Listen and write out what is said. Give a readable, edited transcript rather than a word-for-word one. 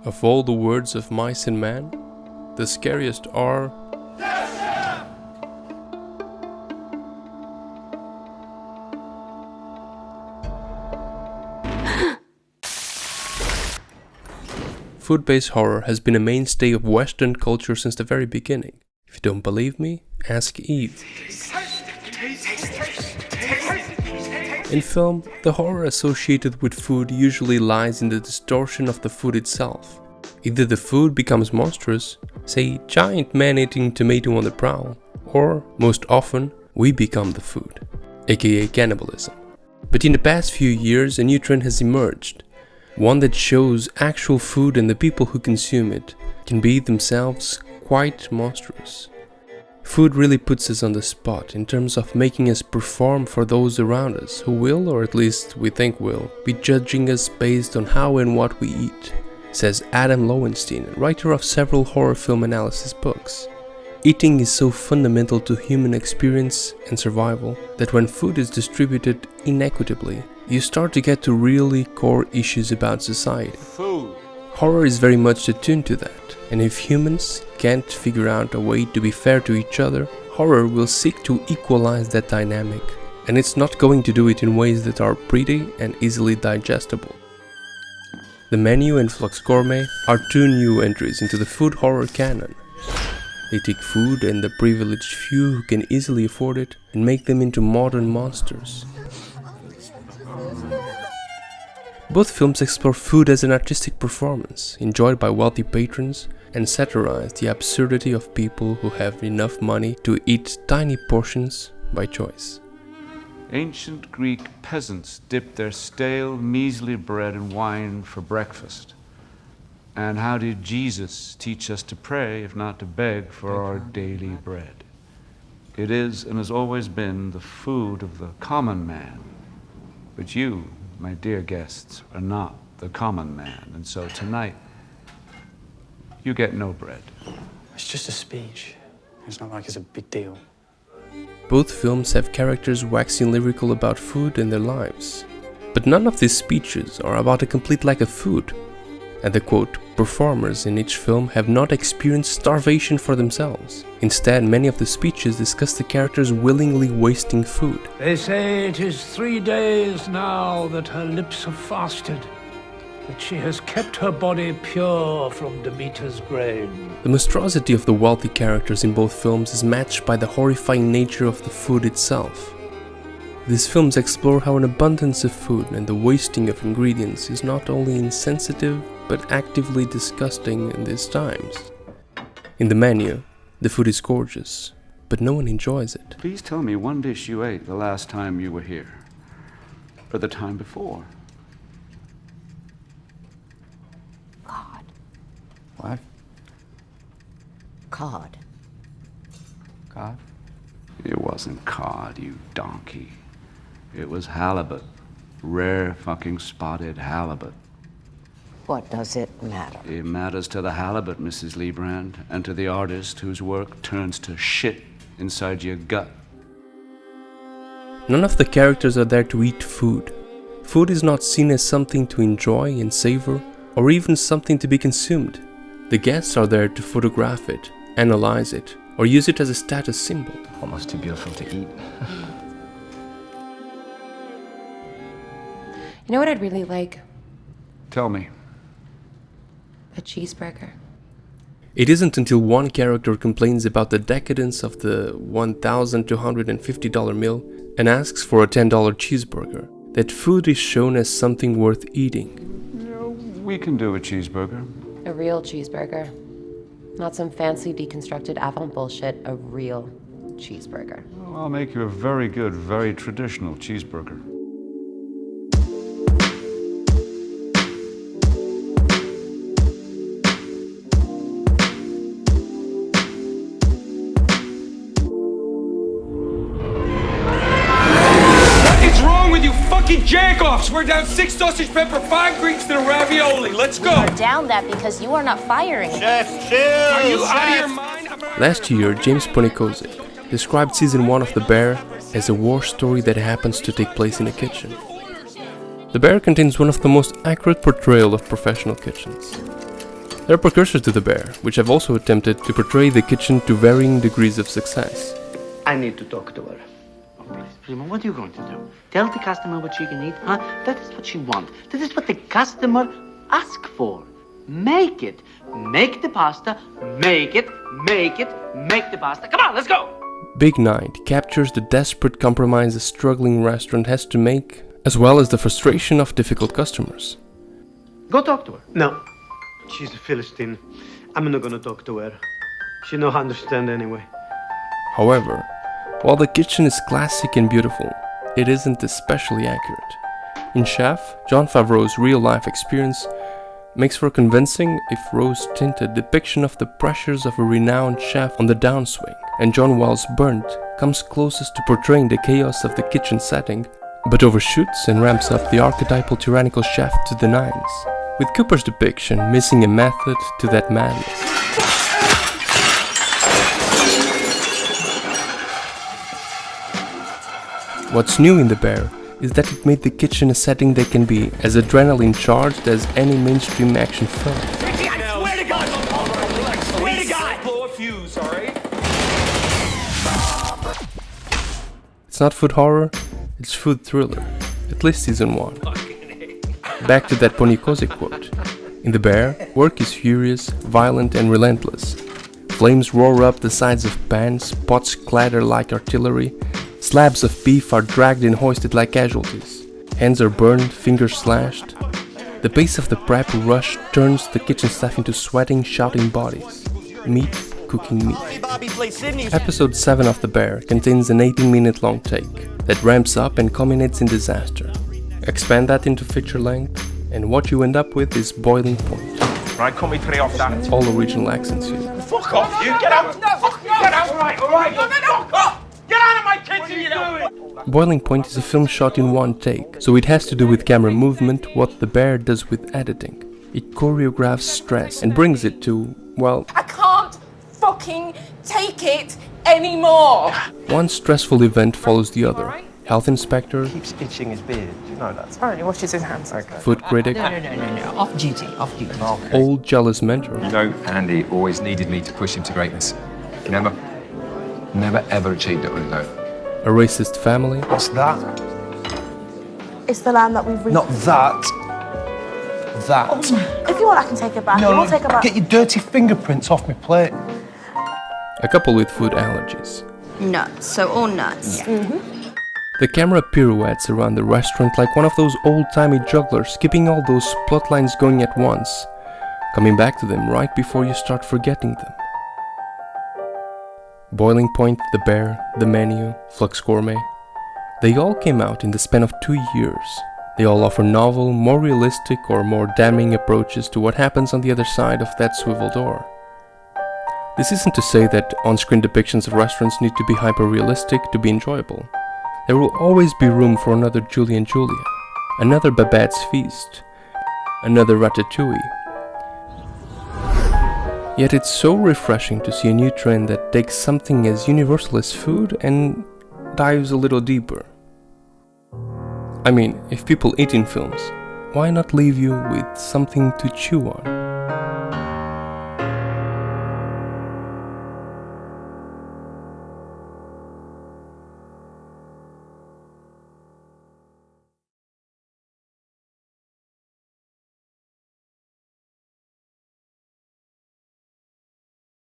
Of all the words of mice and man, the scariest are food-based horror has been a mainstay of Western culture since the very beginning. If you don't believe me, ask Eve. In film, the horror associated with food usually lies in the distortion of the food itself. Either the food becomes monstrous, say giant man-eating tomato on the prowl, or, most often, we become the food, aka cannibalism. But in the past few years, a new trend has emerged, one that shows actual food and the people who consume it can be themselves quite monstrous. Food really puts us on the spot in terms of making us perform for those around us who will, or at least we think will, be judging us based on how and what we eat, says Adam Lowenstein, writer of several horror film analysis books. Eating is so fundamental to human experience and survival that when food is distributed inequitably, you start to get to really core issues about society. Food. Horror is very much attuned to that, and if humans can't figure out a way to be fair to each other, horror will seek to equalize that dynamic, and it's not going to do it in ways that are pretty and easily digestible. The Menu and Flux Gourmet are two new entries into the food horror canon. They take food and the privileged few who can easily afford it and make them into modern monsters. Both films explore food as an artistic performance, enjoyed by wealthy patrons, and satirize the absurdity of people who have enough money to eat tiny portions by choice. Ancient Greek peasants dipped their stale, measly bread in wine for breakfast. And how did Jesus teach us to pray, if not to beg for our daily bread? It is and has always been the food of the common man. But you, my dear guests, are not the common man, and so tonight, you get no bread. It's just a speech. It's not like it's a big deal. Both films have characters waxing lyrical about food and their lives. But none of these speeches are about a complete lack of food. And the quote, performers in each film have not experienced starvation for themselves. Instead, many of the speeches discuss the characters willingly wasting food. They say it is 3 days now that her lips have fasted, that she has kept her body pure from Demeter's grain. The monstrosity of the wealthy characters in both films is matched by the horrifying nature of the food itself. These films explore how an abundance of food and the wasting of ingredients is not only insensitive, but actively disgusting in these times. In the menu, the food is gorgeous, but no one enjoys it. Please tell me one dish you ate the last time you were here, or the time before. Cod. What? Cod. Cod? It wasn't cod, you donkey. It was halibut. Rare fucking spotted halibut. What does it matter? It matters to the halibut, Mrs. Liebrand, and to the artist whose work turns to shit inside your gut. None of the characters are there to eat food. Food is not seen as something to enjoy and savor, or even something to be consumed. The guests are there to photograph it, analyze it, or use it as a status symbol. Almost too beautiful to eat. You know what I'd really like? Tell me. A cheeseburger. It isn't until one character complains about the decadence of the $1,250 meal and asks for a $10 cheeseburger that food is shown as something worth eating. We can do a cheeseburger. A real cheeseburger. Not some fancy deconstructed avant bullshit, a real cheeseburger. Well, I'll make you a very good, very traditional cheeseburger. Jack-offs! We're down 6 sausage, pepper, 5 greens to the ravioli. Let's go! We're down that because you are not firing. Chef, chill! Are you out of your mind? Last year, James Ponikozic described season 1 of The Bear as a war story that happens to take place in a kitchen. The Bear contains one of the most accurate portrayals of professional kitchens. They're precursors to The Bear, which have also attempted to portray the kitchen to varying degrees of success. I need to talk to her. Oh, please, Primo, what are you going to do? Tell the customer what she can eat, huh? That is what she wants. That is what the customer asks for. Make it. Make the pasta. Make it. Make the pasta. Come on, let's go! Big Night captures the desperate compromise a struggling restaurant has to make, as well as the frustration of difficult customers. Go talk to her. No, she's a Philistine. I'm not gonna talk to her. She don't understand anyway. However, while the kitchen is classic and beautiful, it isn't especially accurate. In Chef, Jon Favreau's real-life experience makes for a convincing, if rose-tinted, depiction of the pressures of a renowned chef on the downswing, and John Wells' Burnt comes closest to portraying the chaos of the kitchen setting, but overshoots and ramps up the archetypal tyrannical chef to the nines, with Cooper's depiction missing a method to that madness. What's new in The Bear is that it made the kitchen a setting that can be as adrenaline-charged as any mainstream action film. I swear to God! I swear to God! Blow a fuse, alright? It's not food horror, it's food thriller, at least season 1. Back to that Poniekose quote. In The Bear, work is furious, violent and relentless. Flames roar up the sides of pans, pots clatter like artillery, slabs of beef are dragged and hoisted like casualties. Hands are burned, fingers slashed. The pace of the prep rush turns the kitchen staff into sweating, shouting bodies. Meat cooking meat. Episode 7 of The Bear contains an 18-minute long take that ramps up and culminates in disaster. Expand that into feature length, and what you end up with is Boiling Point. Right, call me 3 off that. All original accents here. Fuck off, you! Get out! No, fuck you! Get out! Alright! No, fuck off! Get out of my kitchen, you know! Boiling Point is a film shot in one take, so it has to do with camera movement what The Bear does with editing. It choreographs stress and brings it to, well, I can't fucking take it anymore! one stressful event follows the other. Health inspector, Keeps itching his beard. Do you know that? Apparently washes his hands. food critic, No. Off duty. old jealous mentor, Andy always needed me to push him to greatness. Never ever achieved it on his own. a racist family, What's that? It's the lamb that we've Not that. That. If you want, I can take it back. Get your dirty fingerprints off my plate. a couple with food allergies. Nuts. So all nuts. The camera pirouettes around the restaurant like one of those old-timey jugglers, skipping all those plot lines going at once, coming back to them right before you start forgetting them. Boiling Point, The Bear, The Menu, Flux Gourmet. They all came out in the span of 2 years. They all offer novel, more realistic or more damning approaches to what happens on the other side of that swivel door. This isn't to say that on-screen depictions of restaurants need to be hyper-realistic to be enjoyable. There will always be room for another Julie and Julia, another Babette's Feast, another Ratatouille. Yet it's so refreshing to see a new trend that takes something as universal as food and dives a little deeper. I mean, if people eat in films, why not leave you with something to chew on?